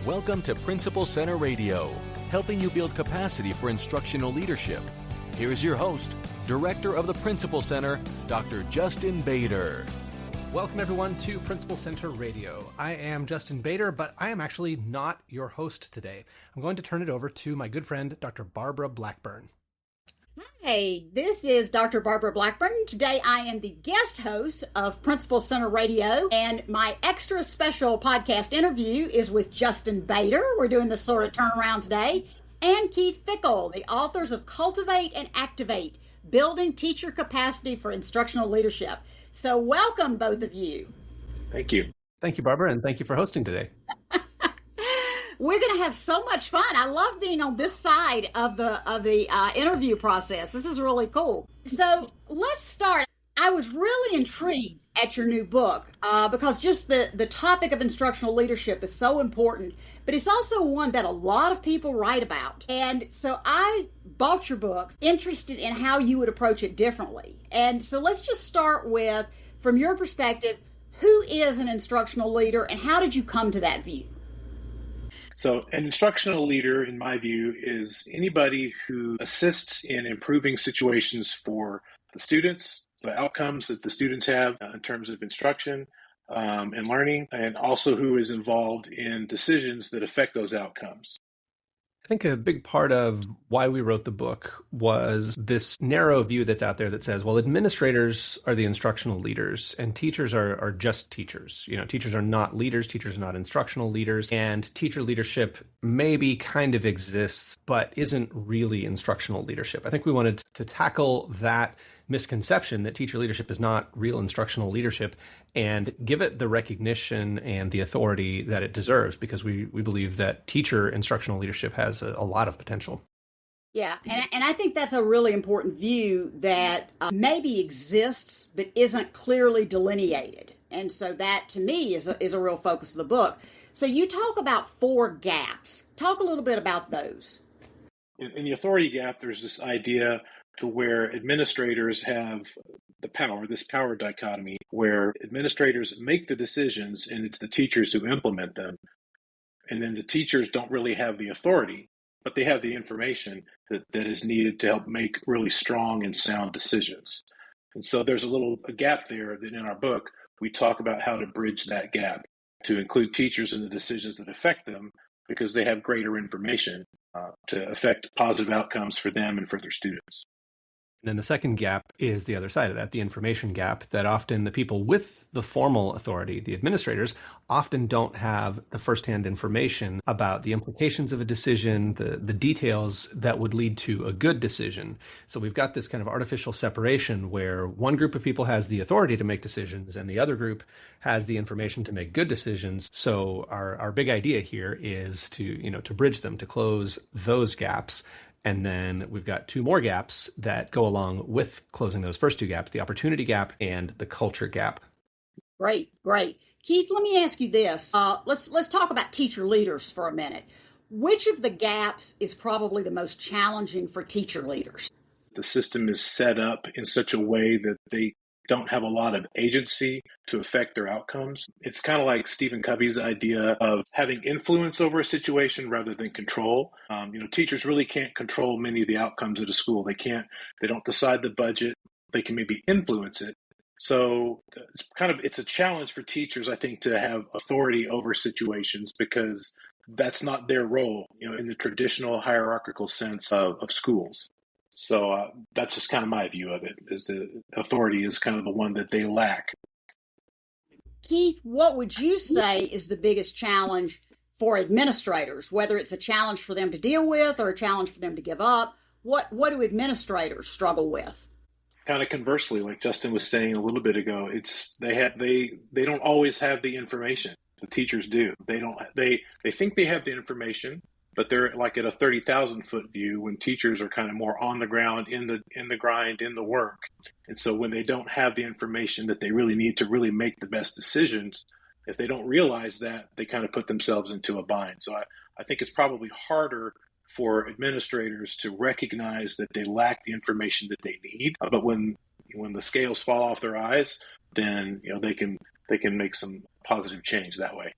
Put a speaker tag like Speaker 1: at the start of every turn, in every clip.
Speaker 1: Welcome to Principal Center Radio, helping you build capacity for instructional leadership. Here's your host, Director of the Principal Center, Dr. Justin Baeder.
Speaker 2: Welcome, everyone, to Principal Center Radio. I am Justin Baeder, but I am actually not your host today. I'm going to turn it over to my good friend, Dr. Barbara Blackburn.
Speaker 3: Hey, this is Dr. Barbara Blackburn. Today I am the guest host of Principal Center Radio, and my extra special podcast interview is with Justin Baeder. We're doing this sort of turnaround today. And Keith Fickel, the authors of Cultivate and Activate, Building Teacher Capacity for Instructional Leadership. So welcome, both of you.
Speaker 4: Thank you.
Speaker 2: Thank you, Barbara, and thank you for hosting today.
Speaker 3: We're going to have so much fun. I love being on this side of the interview process. This is really cool. So let's start. I was really intrigued at your new book because just the topic of instructional leadership is so important, but it's also one that a lot of people write about. And so I bought your book, interested in how you would approach it differently. And so let's just start with, from your perspective, who is an instructional leader and how did you come to that view?
Speaker 4: So an instructional leader, in my view, is anybody who assists in improving situations for the students, the outcomes that the students have in terms of instruction and learning, and also who is involved in decisions that affect those outcomes.
Speaker 2: I think a big part of why we wrote the book was this narrow view that's out there that says, well, administrators are the instructional leaders and teachers are just teachers. You know, teachers are not leaders, teachers are not instructional leaders, and teacher leadership maybe kind of exists, but isn't really instructional leadership. I think we wanted to tackle that misconception that teacher leadership is not real instructional leadership and give it the recognition and the authority that it deserves, because we believe that teacher instructional leadership has a lot of potential.
Speaker 3: Yeah, and I think that's a really important view that maybe exists but isn't clearly delineated. And so that, to me, is a real focus of the book. So you talk about 4 gaps. Talk a little bit about those.
Speaker 4: In the authority gap, there's this idea to where administrators have the power, this power dichotomy, where administrators make the decisions and it's the teachers who implement them. And then the teachers don't really have the authority, but they have the information that is needed to help make really strong and sound decisions. And so there's a gap there that in our book, we talk about how to bridge that gap to include teachers in the decisions that affect them because they have greater information to affect positive outcomes for them and for their students.
Speaker 2: And then the second gap is the other side of that, the information gap, that often the people with the formal authority, the administrators, often don't have the firsthand information about the implications of a decision, the details that would lead to a good decision. So we've got this kind of artificial separation where one group of people has the authority to make decisions and the other group has the information to make good decisions. So our big idea here is to bridge them, to close those gaps. And then we've got 2 more gaps that go along with closing those first 2 gaps, the opportunity gap and the culture gap.
Speaker 3: Great. Keith, let me ask you this. Let's talk about teacher leaders for a minute. Which of the gaps is probably the most challenging for teacher leaders?
Speaker 4: The system is set up in such a way that they don't have a lot of agency to affect their outcomes. It's kind of like Stephen Covey's idea of having influence over a situation rather than control. Teachers really can't control many of the outcomes at a school. They don't decide the budget. They can maybe influence it. So it's a challenge for teachers, I think, to have authority over situations because that's not their role, in the traditional hierarchical sense of schools. So that's just kind of my view of it, is the authority is kind of the one that they lack.
Speaker 3: Keith, what would you say is the biggest challenge for administrators, whether it's a challenge for them to deal with or a challenge for them to give up? What do administrators struggle with?
Speaker 4: Kind of conversely, like Justin was saying a little bit ago, they don't always have the information. The teachers do. They think they have the information, but they're like at a 30,000 foot view when teachers are kind of more on the ground, in the grind, in the work. And so when they don't have the information that they really need to really make the best decisions, if they don't realize that, they kind of put themselves into a bind. So I think it's probably harder for administrators to recognize that they lack the information that they need. But when the scales fall off their eyes, then they can make some positive change that way.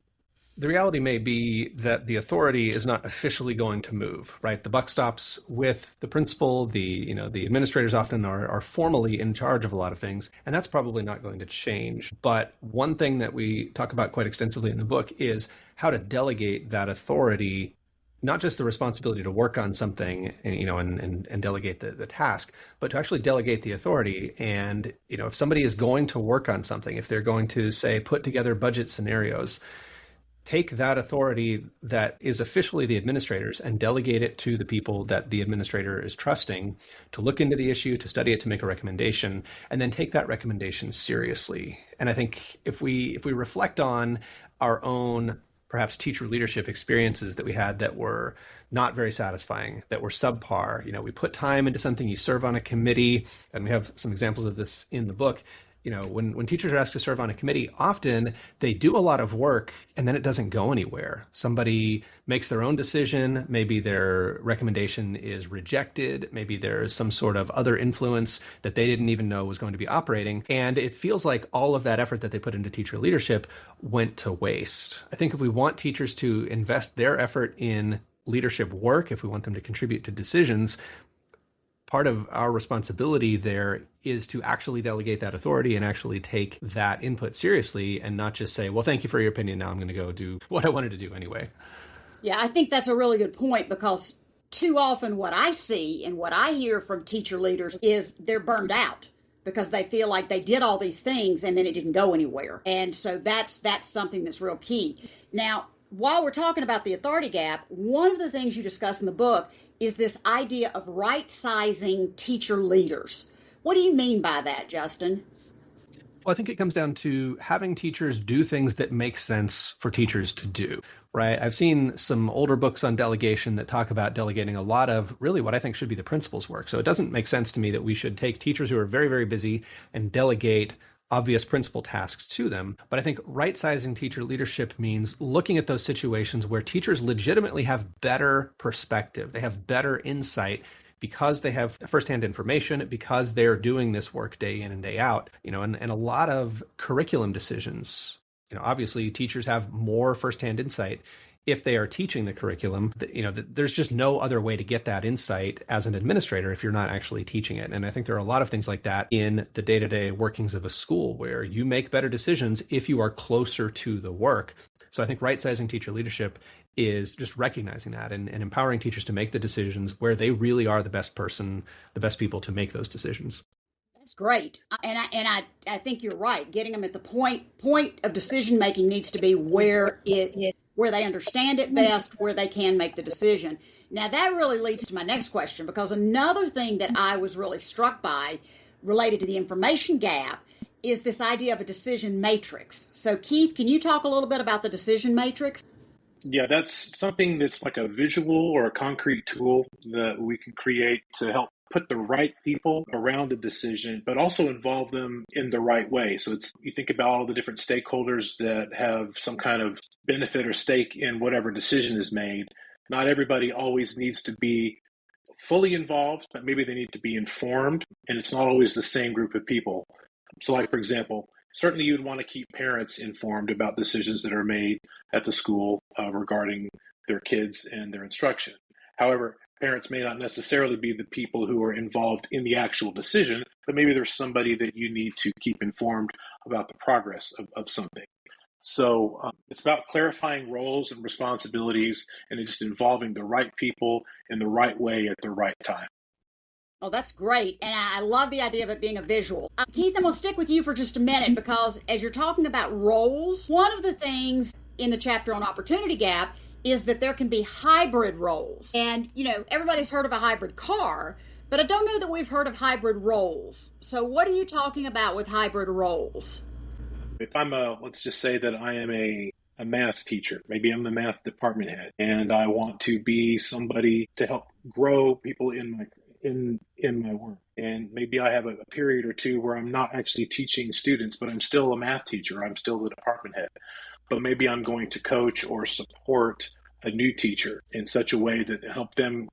Speaker 2: The reality may be that the authority is not officially going to move, right? The buck stops with the principal. The administrators often are formally in charge of a lot of things, and that's probably not going to change. But one thing that we talk about quite extensively in the book is how to delegate that authority, not just the responsibility to work on something, and delegate the task, but to actually delegate the authority. And, if somebody is going to work on something, if they're going to, say, put together budget scenarios, take that authority that is officially the administrators and delegate it to the people that the administrator is trusting to look into the issue, to study it, to make a recommendation, and then take that recommendation seriously. And I think if we reflect on our own perhaps teacher leadership experiences that we had that were not very satisfying, that were subpar, we put time into something, you serve on a committee, and we have some examples of this in the book. When teachers are asked to serve on a committee, often they do a lot of work and then it doesn't go anywhere. Somebody makes their own decision. Maybe their recommendation is rejected. Maybe there's some sort of other influence that they didn't even know was going to be operating. And it feels like all of that effort that they put into teacher leadership went to waste. I think if we want teachers to invest their effort in leadership work, if we want them to contribute to decisions, part of our responsibility there is to actually delegate that authority and actually take that input seriously and not just say, well, thank you for your opinion. Now I'm going to go do what I wanted to do anyway.
Speaker 3: Yeah, I think that's a really good point, because too often what I see and what I hear from teacher leaders is they're burned out because they feel like they did all these things and then it didn't go anywhere. And so that's something that's real key. Now, while we're talking about the authority gap, one of the things you discuss in the book is this idea of right-sizing teacher leaders. What do you mean by that, Justin?
Speaker 2: Well, I think it comes down to having teachers do things that make sense for teachers to do, right? I've seen some older books on delegation that talk about delegating a lot of really what I think should be the principal's work. So it doesn't make sense to me that we should take teachers who are very, very busy and delegate obvious principal tasks to them. But I think right-sizing teacher leadership means looking at those situations where teachers legitimately have better perspective. They have better insight because they have firsthand information, because they're doing this work day in and day out, and a lot of curriculum decisions. Obviously teachers have more firsthand insight if they are teaching the curriculum. There's just no other way to get that insight as an administrator if you're not actually teaching it. And I think there are a lot of things like that in the day-to-day workings of a school where you make better decisions if you are closer to the work. So I think right-sizing teacher leadership is just recognizing that and empowering teachers to make the decisions where they really are the best people to make those decisions.
Speaker 3: That's great. And I think you're right. Getting them at the point of decision making needs to be where they understand it best, where they can make the decision. Now, that really leads to my next question, because another thing that I was really struck by related to the information gap is this idea of a decision matrix. So, Keith, can you talk a little bit about the decision matrix?
Speaker 4: Yeah, that's something that's like a visual or a concrete tool that we can create to help put the right people around a decision, but also involve them in the right way. So you think about all the different stakeholders that have some kind of benefit or stake in whatever decision is made. Not everybody always needs to be fully involved, but maybe they need to be informed, and it's not always the same group of people. So like, for example, certainly you'd want to keep parents informed about decisions that are made at the school regarding their kids and their instruction. However, parents may not necessarily be the people who are involved in the actual decision, but maybe there's somebody that you need to keep informed about the progress of something. So it's about clarifying roles and responsibilities and just involving the right people in the right way at the right time.
Speaker 3: Oh, that's great. And I love the idea of it being a visual. Keith, I'm going to stick with you for just a minute, because as you're talking about roles, one of the things in the chapter on opportunity gap is that there can be hybrid roles. And, everybody's heard of a hybrid car, but I don't know that we've heard of hybrid roles. So what are you talking about with hybrid roles?
Speaker 4: If let's just say that I am a math teacher, maybe I'm the math department head, and I want to be somebody to help grow people in my work. And maybe I have a period or two where I'm not actually teaching students, but I'm still a math teacher. I'm still the department head. But maybe I'm going to coach or support a new teacher in such a way that help them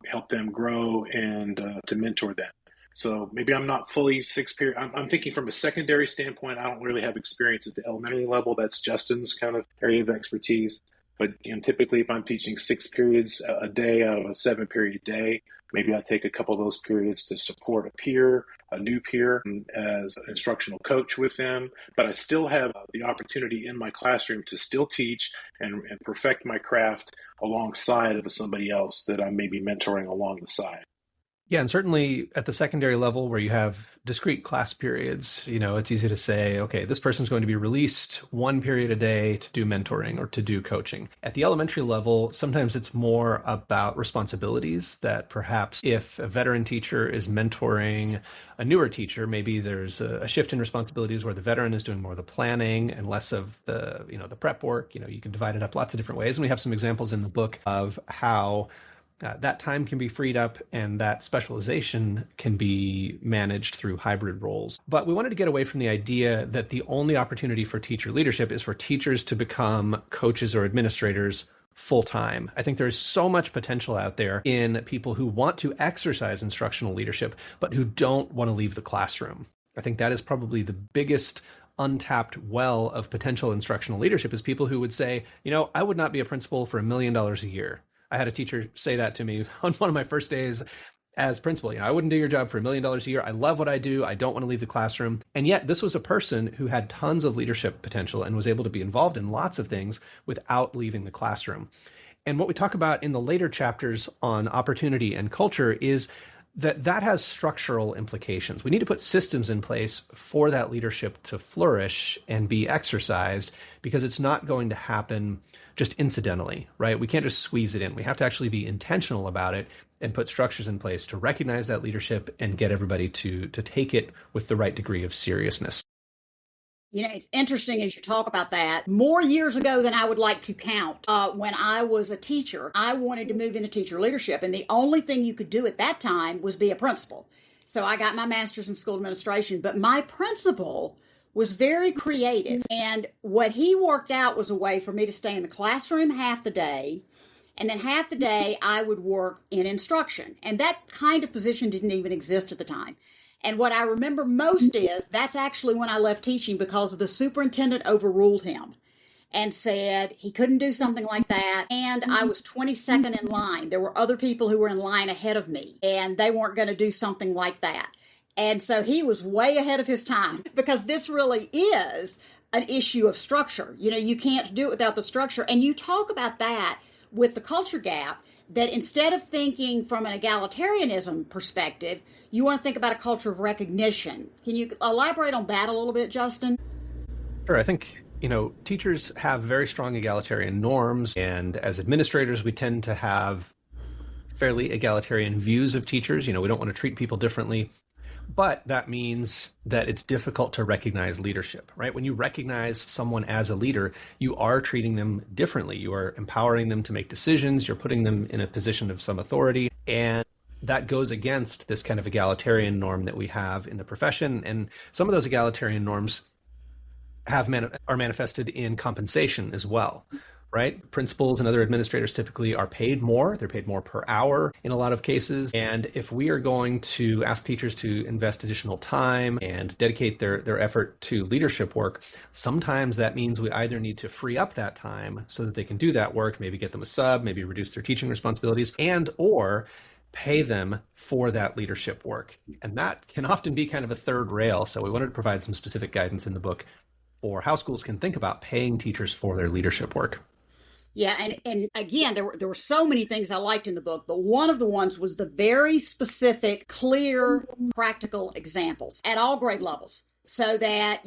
Speaker 4: grow and to mentor them. So maybe I'm not fully sixth period. I'm thinking from a secondary standpoint. I don't really have experience at the elementary level. That's Justin's kind of area of expertise. But typically if I'm teaching 6 periods a day out of a 7-period day, maybe I take a couple of those periods to support a new peer as an instructional coach with them. But I still have the opportunity in my classroom to still teach and perfect my craft alongside of somebody else that I may be mentoring along the side.
Speaker 2: Yeah, and certainly at the secondary level where you have discrete class periods, it's easy to say, okay, this person's going to be released 1 period a day to do mentoring or to do coaching. At the elementary level, sometimes it's more about responsibilities that perhaps if a veteran teacher is mentoring a newer teacher, maybe there's a shift in responsibilities where the veteran is doing more of the planning and less of the prep work. You can divide it up lots of different ways. And we have some examples in the book of how that time can be freed up and that specialization can be managed through hybrid roles. But we wanted to get away from the idea that the only opportunity for teacher leadership is for teachers to become coaches or administrators full time. I think there's so much potential out there in people who want to exercise instructional leadership, but who don't want to leave the classroom. I think that is probably the biggest untapped well of potential instructional leadership, is people who would say, I would not be a principal for $1 million a year. I had a teacher say that to me on one of my first days as principal. I wouldn't do your job for $1 million a year. I love what I do. I don't want to leave the classroom. And yet this was a person who had tons of leadership potential and was able to be involved in lots of things without leaving the classroom. And what we talk about in the later chapters on opportunity and culture is that has structural implications. We need to put systems in place for that leadership to flourish and be exercised, because it's not going to happen just incidentally, right? We can't just squeeze it in. We have to actually be intentional about it and put structures in place to recognize that leadership and get everybody to take it with the right degree of seriousness.
Speaker 3: It's interesting as you talk about that. More years ago than I would like to count, when I was a teacher, I wanted to move into teacher leadership. And the only thing you could do at that time was be a principal. So I got my master's in school administration, but my principal was very creative. And what he worked out was a way for me to stay in the classroom half the day. And then half the day I would work in instruction. And that kind of position didn't even exist at the time. And what I remember most is that's actually when I left teaching, because the superintendent overruled him and said he couldn't do something like that. And I was 22nd in line. There were other people who were in line ahead of me, and they weren't going to do something like that. And so he was way ahead of his time, because this really is an issue of structure. You can't do it without the structure. And you talk about that with the culture gap, that instead of thinking from an egalitarianism perspective, you want to think about a culture of recognition. Can you elaborate on that a little bit, Justin?
Speaker 2: Sure. I think, teachers have very strong egalitarian norms, and as administrators, we tend to have fairly egalitarian views of teachers. We don't want to treat people differently. But that means that it's difficult to recognize leadership, right? When you recognize someone as a leader, you are treating them differently. You are empowering them to make decisions. You're putting them in a position of some authority. And that goes against this kind of egalitarian norm that we have in the profession. And some of those egalitarian norms are manifested in compensation as well. Right? Principals and other administrators typically are paid more. They're paid more per hour in a lot of cases. And if we are going to ask teachers to invest additional time and dedicate their effort to leadership work, sometimes that means we either need to free up that time so that they can do that work, maybe get them a sub, maybe reduce their teaching responsibilities, and or pay them for that leadership work. And that can often be kind of a third rail. So we wanted to provide some specific guidance in the book for how schools can think about paying teachers for their leadership work.
Speaker 3: Yeah, and again, there were so many things I liked in the book, but one of the ones was the very specific, clear, practical examples at all grade levels, so that,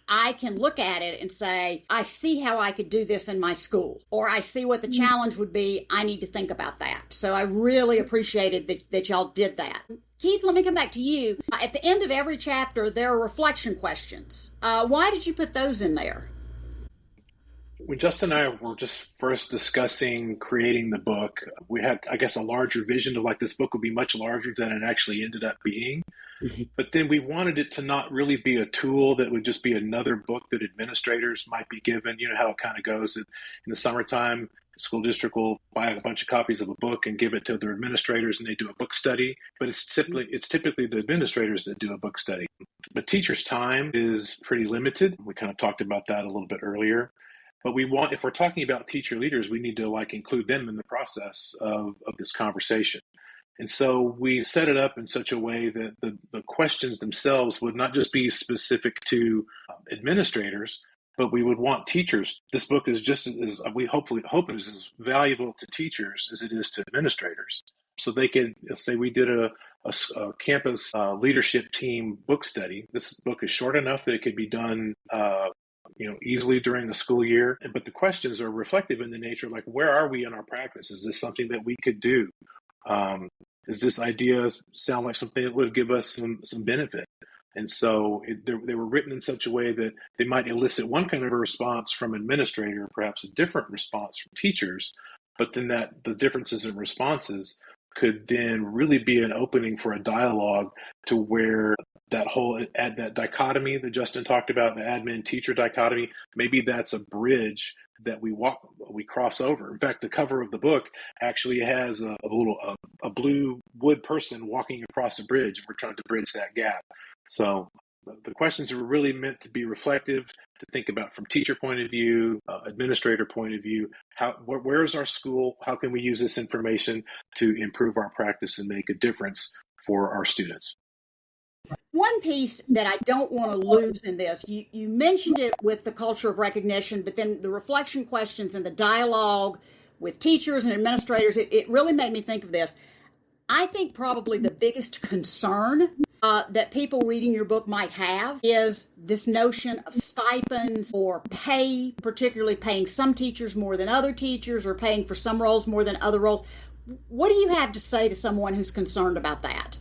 Speaker 3: I can look at it and say, I see how I could do this in my school, or I see what the challenge would be. I need to think about that. So I really appreciated that y'all did that. Keith, let me come back to you. At the end of every chapter, there are reflection questions. Why did you put those in there?
Speaker 4: When Justin and I were just first discussing creating the book, we had, I guess, a larger vision of this book would be much larger than it actually ended up being. Mm-hmm. But then we wanted it to not really be a tool that would just be another book that administrators might be given. You know how it kind of goes. In the summertime, the school district will buy a bunch of copies of a book and give it to their administrators, and they do a book study. But it's typically the administrators that do a book study. But teachers' time is pretty limited. We kind of talked about that a little bit earlier. But if we're talking about teacher leaders, we need to like include them in the process of this conversation. And so we set it up in such a way that the questions themselves would not just be specific to administrators, but we would want teachers. This book is just as we hopefully hope it is as valuable to teachers as it is to administrators. So they could say we did a campus leadership team book study. This book is short enough that it could be done easily during the school year. But the questions are reflective in the nature, like, where are we in our practice? Is this something that we could do? Does this idea sound like something that would give us some benefit? And so they were written in such a way that they might elicit one kind of a response from administrator, perhaps a different response from teachers, but then the differences in responses could then really be an opening for a dialogue to where that dichotomy that Justin talked about, the admin-teacher dichotomy, maybe that's a bridge that we cross over. In fact, the cover of the book actually has a blue wood person walking across a bridge, and we're trying to bridge that gap. So the questions are really meant to be reflective, to think about from teacher point of view, administrator point of view. Where is our school? How can we use this information to improve our practice and make a difference for our students?
Speaker 3: One piece that I don't want to lose in this, you mentioned it with the culture of recognition, but then the reflection questions and the dialogue with teachers and administrators, it really made me think of this. I think probably the biggest concern that people reading your book might have is this notion of stipends or pay, particularly paying some teachers more than other teachers or paying for some roles more than other roles. What do you have to say to someone who's concerned about that?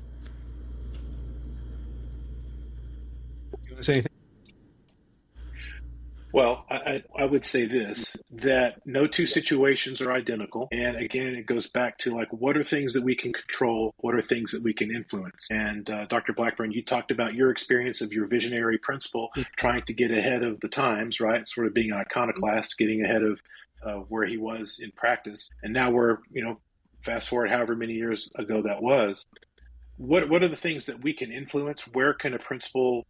Speaker 2: Do you want to say anything?
Speaker 4: Well, I would say this, that no two situations are identical. And again, it goes back to like, what are things that we can control? What are things that we can influence? And Dr. Blackburn, you talked about your experience of your visionary principal trying to get ahead of the times, right? Sort of being an iconoclast, getting ahead of where he was in practice. And now we're, fast forward however many years ago that was. What are the things that we can influence? Where can a principal,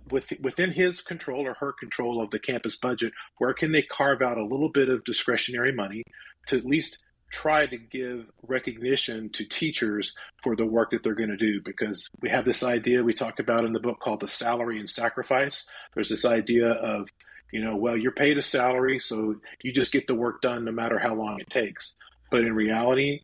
Speaker 4: within his control or her control of the campus budget, where can they carve out a little bit of discretionary money to at least try to give recognition to teachers for the work that they're going to do? Because we have this idea we talk about in the book called the salary and sacrifice. There's this idea of, you're paid a salary, so you just get the work done no matter how long it takes. But in reality,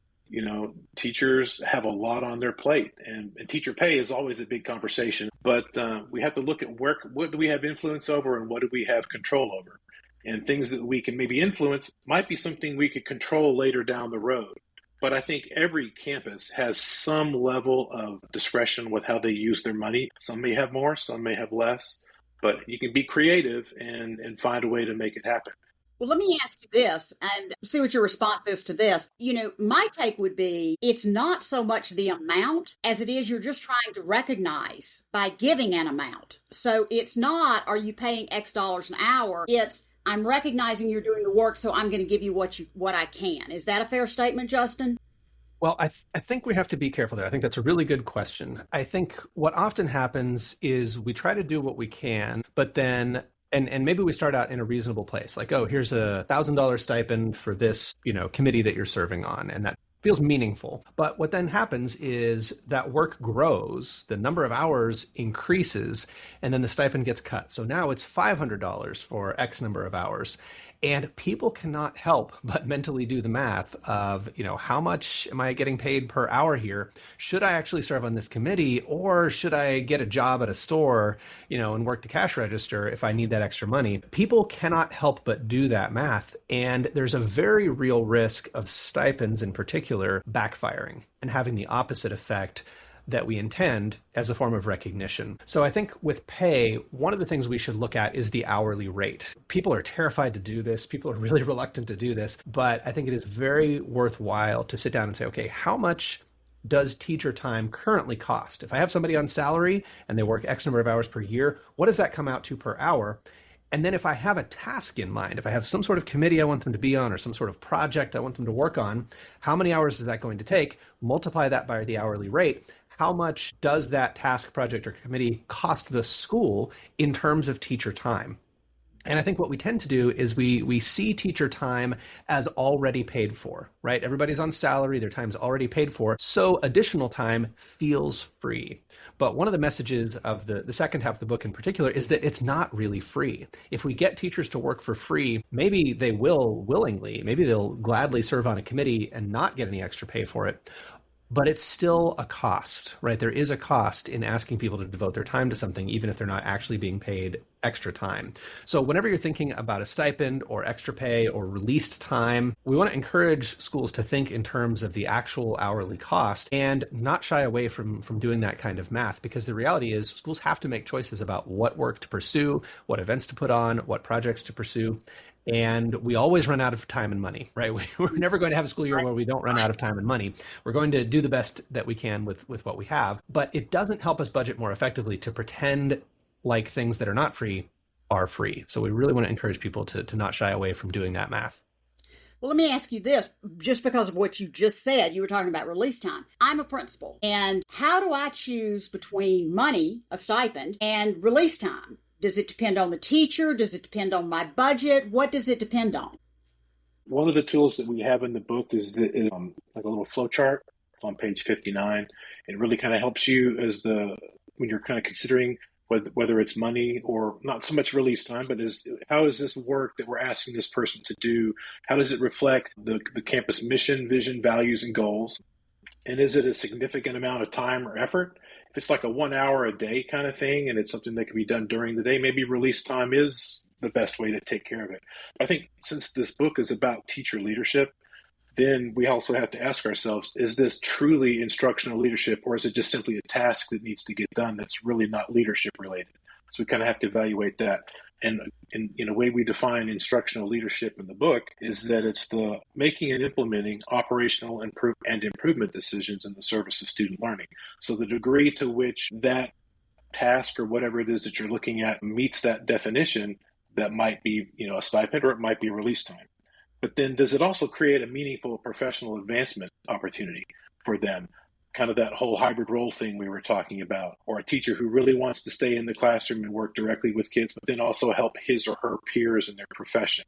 Speaker 4: teachers have a lot on their plate, and teacher pay is always a big conversation. But we have to look at what do we have influence over and what do we have control over? And things that we can maybe influence might be something we could control later down the road. But I think every campus has some level of discretion with how they use their money. Some may have more, some may have less, but you can be creative and find a way to make it happen.
Speaker 3: Well, let me ask you this and see what your response is to this. My take would be it's not so much the amount as it is you're just trying to recognize by giving an amount. So it's not, are you paying X dollars an hour? It's, I'm recognizing you're doing the work, so I'm going to give you what I can. Is that a fair statement, Justin?
Speaker 2: Well, I think we have to be careful there. I think that's a really good question. I think what often happens is we try to do what we can, but then And maybe we start out in a reasonable place, like, oh, here's $1,000 stipend for this, committee that you're serving on. And that feels meaningful. But what then happens is that work grows, the number of hours increases, and then the stipend gets cut. So now it's $500 for X number of hours. And people cannot help but mentally do the math of, how much am I getting paid per hour here? Should I actually serve on this committee, or should I get a job at a store, and work the cash register if I need that extra money? People cannot help but do that math. And there's a very real risk of stipends in particular backfiring and having the opposite effect that we intend as a form of recognition. So I think with pay, one of the things we should look at is the hourly rate. People are terrified to do this. People are really reluctant to do this, but I think it is very worthwhile to sit down and say, okay, how much does teacher time currently cost? If I have somebody on salary and they work X number of hours per year, what does that come out to per hour? And then if I have a task in mind, if I have some sort of committee I want them to be on or some sort of project I want them to work on, how many hours is that going to take? Multiply that by the hourly rate. How much does that task, project, or committee cost the school in terms of teacher time? And I think what we tend to do is we see teacher time as already paid for, right? Everybody's on salary, their time's already paid for, so additional time feels free. But one of the messages of the second half of the book in particular is that it's not really free. If we get teachers to work for free, maybe they will willingly, maybe they'll gladly serve on a committee and not get any extra pay for it. But it's still a cost, right? There is a cost in asking people to devote their time to something, even if they're not actually being paid extra time. So whenever you're thinking about a stipend or extra pay or released time, we want to encourage schools to think in terms of the actual hourly cost and not shy away from doing that kind of math, because the reality is schools have to make choices about what work to pursue, what events to put on, what projects to pursue. And we always run out of time and money, right? We're never going to have a school year where we don't run out of time and money. We're going to do the best that we can with what we have. But it doesn't help us budget more effectively to pretend like things that are not free are free. So we really want to encourage people to not shy away from doing that math.
Speaker 3: Well, let me ask you this, just because of what you just said, you were talking about release time. I'm a principal, and how do I choose between money, a stipend, and release time? Does it depend on the teacher? Does it depend on my budget? What does it depend on?
Speaker 4: One of the tools that we have in the book is like a little flow chart on page 59. It really kind of helps you when you're kind of considering whether it's money or not so much release time, but how is this work that we're asking this person to do? How does it reflect the campus mission, vision, values, and goals? And is it a significant amount of time or effort? If it's like a 1 hour a day kind of thing and it's something that can be done during the day, maybe release time is the best way to take care of it. I think since this book is about teacher leadership, then we also have to ask ourselves, is this truly instructional leadership, or is it just simply a task that needs to get done that's really not leadership related? So we kind of have to evaluate that. And in a way we define instructional leadership in the book is that it's the making and implementing operational and improvement decisions in the service of student learning. So the degree to which that task or whatever it is that you're looking at meets that definition, that might be, a stipend or it might be release time. But then does it also create a meaningful professional advancement opportunity for them? Kind of that whole hybrid role thing we were talking about, or a teacher who really wants to stay in the classroom and work directly with kids, but then also help his or her peers in their profession.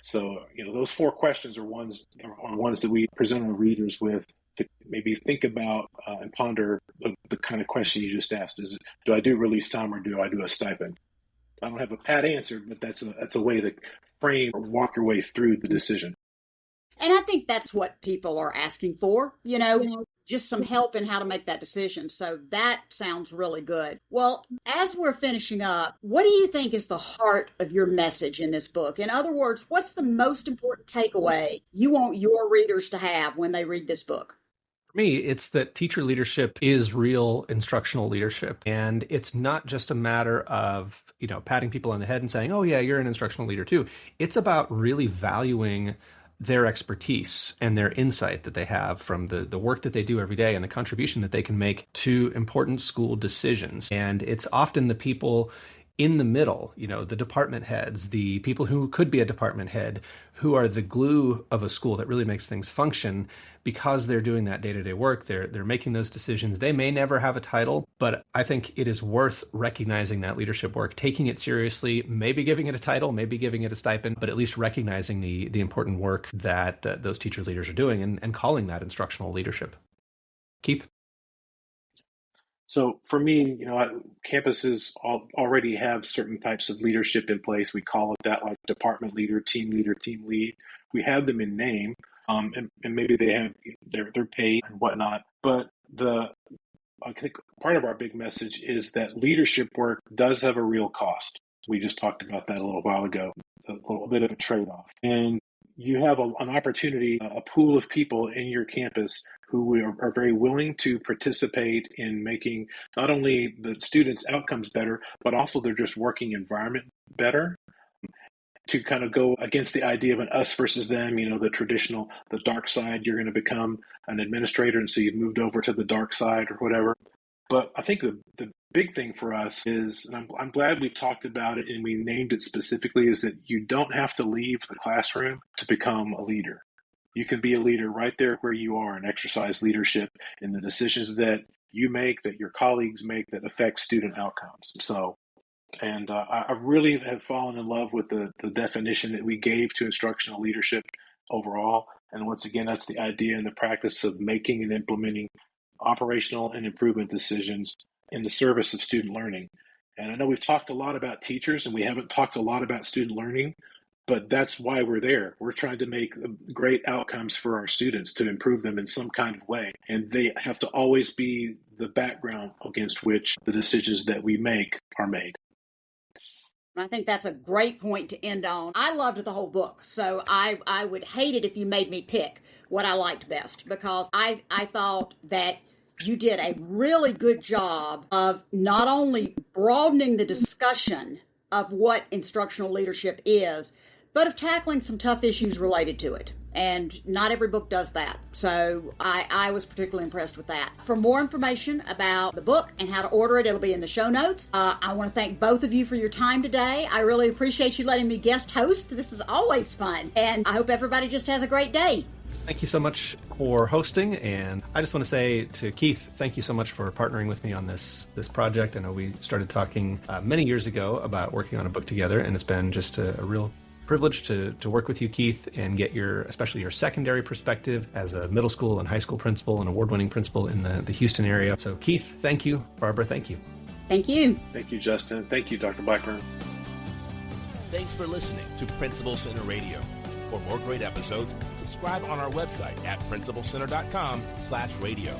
Speaker 4: So, those four questions are ones that we present our readers with to maybe think about and ponder the kind of question you just asked. Is it, do I do release time or do I do a stipend? I don't have a pat answer, but that's a way to frame or walk your way through the decision.
Speaker 3: And I think that's what people are asking for, just some help in how to make that decision. So that sounds really good. Well, as we're finishing up, what do you think is the heart of your message in this book? In other words, what's the most important takeaway you want your readers to have when they read this book?
Speaker 2: For me, it's that teacher leadership is real instructional leadership. And it's not just a matter of, patting people on the head and saying, oh, yeah, you're an instructional leader too. It's about really valuing their expertise and their insight that they have from the work that they do every day and the contribution that they can make to important school decisions. And it's often the people in the middle, the department heads, the people who could be a department head, who are the glue of a school that really makes things function because they're doing that day-to-day work. They're making those decisions. They may never have a title, but I think it is worth recognizing that leadership work, taking it seriously, maybe giving it a title, maybe giving it a stipend, but at least recognizing the important work that those teacher leaders are doing and calling that instructional leadership. Keith?
Speaker 4: So for me, campuses already have certain types of leadership in place. We call it that, like department leader, team lead. We have them in name, and maybe they have they're paid and whatnot. But I think part of our big message is that leadership work does have a real cost. We just talked about that a little while ago, a little bit of a trade-off. And you have an opportunity, a pool of people in your campus who are very willing to participate in making not only the students' outcomes better, but also their just working environment better, to kind of go against the idea of an us versus them, the dark side, you're going to become an administrator, and so you've moved over to the dark side or whatever. But I think the big thing for us is, and I'm glad we talked about it and we named it specifically, is that you don't have to leave the classroom to become a leader. You can be a leader right there where you are and exercise leadership in the decisions that you make, that your colleagues make, that affect student outcomes. So And I really have fallen in love with the definition that we gave to instructional leadership overall. And once again, that's the idea and the practice of making and implementing operational and improvement decisions in the service of student learning. And I know we've talked a lot about teachers and we haven't talked a lot about student learning, but that's why we're there. We're trying to make great outcomes for our students to improve them in some kind of way. And they have to always be the background against which the decisions that we make are made.
Speaker 3: I think that's a great point to end on. I loved the whole book, so I would hate it if you made me pick what I liked best, because I thought that you did a really good job of not only broadening the discussion of what instructional leadership is, but of tackling some tough issues related to it. And not every book does that. So I was particularly impressed with that. For more information about the book and how to order it, it'll be in the show notes. I want to thank both of you for your time today. I really appreciate you letting me guest host. This is always fun. And I hope everybody just has a great day.
Speaker 2: Thank you so much for hosting, and I just want to say to Keith, thank you so much for partnering with me on this project. I know we started talking many years ago about working on a book together, and it's been just a real privilege to work with you, Keith, and get especially your secondary perspective as a middle school and high school principal and award-winning principal in the Houston area. So Keith, thank you. Barbara, thank you.
Speaker 3: Thank you.
Speaker 4: Thank you, Justin. Thank you, Dr. Blackburn.
Speaker 5: Thanks for listening to Principal Center Radio. For more great episodes, subscribe on our website at principalcenter.com/radio.